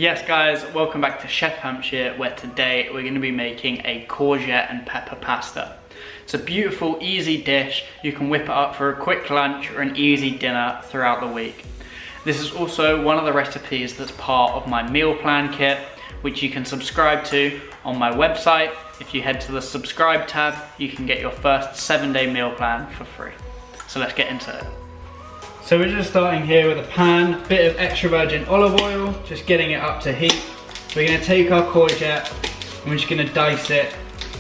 Yes guys, welcome back to Chef Hampshire, where today we're going to be making a courgette and pepper pasta. It's a beautiful, easy dish. You can whip it up for a quick lunch or an easy dinner throughout the week. This is also one of the recipes that's part of my meal plan kit, which you can subscribe to on my website. If you head to the subscribe tab, you can get your first 7-day meal plan for free. So let's get into it. So we're just starting here with a pan, bit of extra virgin olive oil, just getting it up to heat. We're going to take our courgette and we're just going to dice it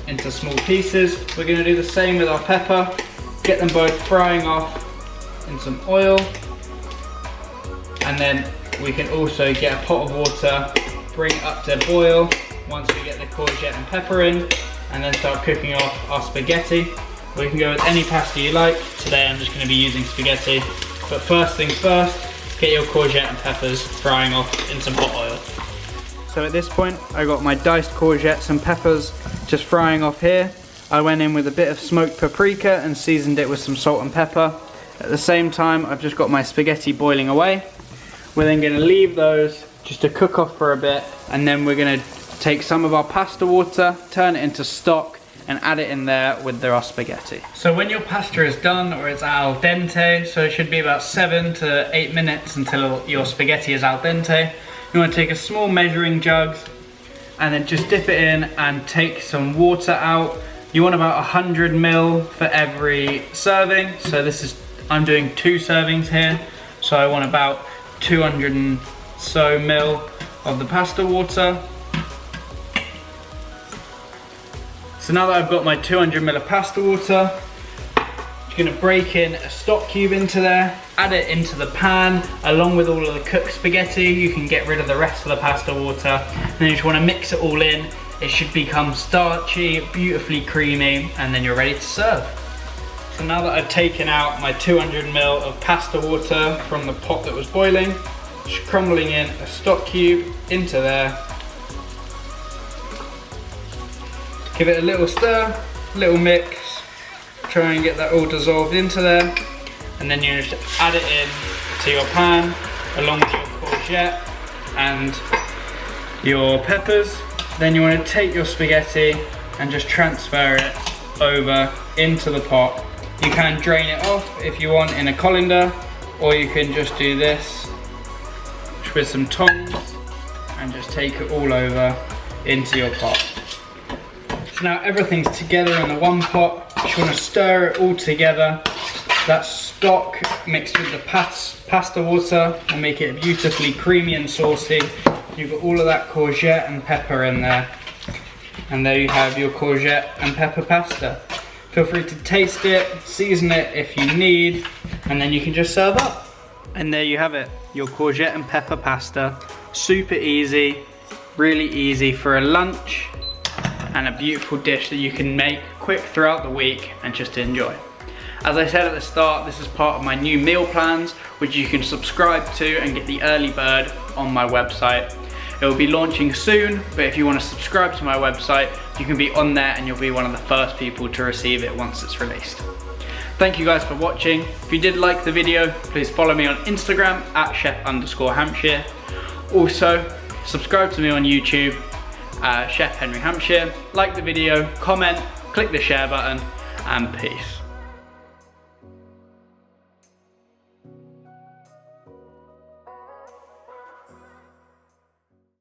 into small pieces. We're going to do the same with our pepper, get them both frying off in some oil, and then we can also get a pot of water, bring it up to boil once we get the courgette and pepper in, and then start cooking off our spaghetti. We can go with any pasta you like. Today I'm just going to be using spaghetti. But first things first, get your courgette and peppers frying off in some hot oil. So at this point, I got my diced courgettes and peppers just frying off here. I went in with a bit of smoked paprika and seasoned it with some salt and pepper. At the same time, I've just got my spaghetti boiling away. We're then going to leave those just to cook off for a bit, and then we're going to take some of our pasta water, turn it into stock, and add it in there with our spaghetti. So when your pasta is done, or it's al dente, so it should be about 7 to 8 minutes until your spaghetti is al dente, you want to take a small measuring jug and then just dip it in and take some water out. You want about 100 ml for every serving. So I'm doing 2 servings here, so I want about 200 and so ml of the pasta water. So now that I've got my 200 ml of pasta water, I'm going to break in a stock cube into there, add it into the pan along with all of the cooked spaghetti. You can get rid of the rest of the pasta water, and then you just want to mix it all in. It should become starchy, beautifully creamy, and then you're ready to serve. So now that I've taken out my 200 ml of pasta water from the pot that was boiling, just crumbling in a stock cube into there. Give it a little stir, little mix, try and get that all dissolved into there, and then you just add it in to your pan along with your courgette and your peppers. Then you want to take your spaghetti and just transfer it over into the pot. You can drain it off if you want in a colander, or you can just do this with some tongs and just take it all over into your pot. So now everything's together in the one pot. You just want to stir it all together. That stock mixed with the pasta water will make it beautifully creamy and saucy. You've got all of that courgette and pepper in there. And there you have your courgette and pepper pasta. Feel free to taste it, season it if you need, and then you can just serve up. And there you have it, your courgette and pepper pasta. Super easy, really easy for a lunch, and a beautiful dish that you can make quick throughout the week and just enjoy. As I said at the start, this is part of my new meal plans, which you can subscribe to and get the early bird on my website. It will be launching soon, but if you want to subscribe to my website, you can be on there and you'll be one of the first people to receive it once it's released. Thank you guys for watching. If you did like the video, please follow me on Instagram at chef_Hampshire. Also, subscribe to me on YouTube, Chef Henry Hampshire. Like the video, comment, click the share button, and peace.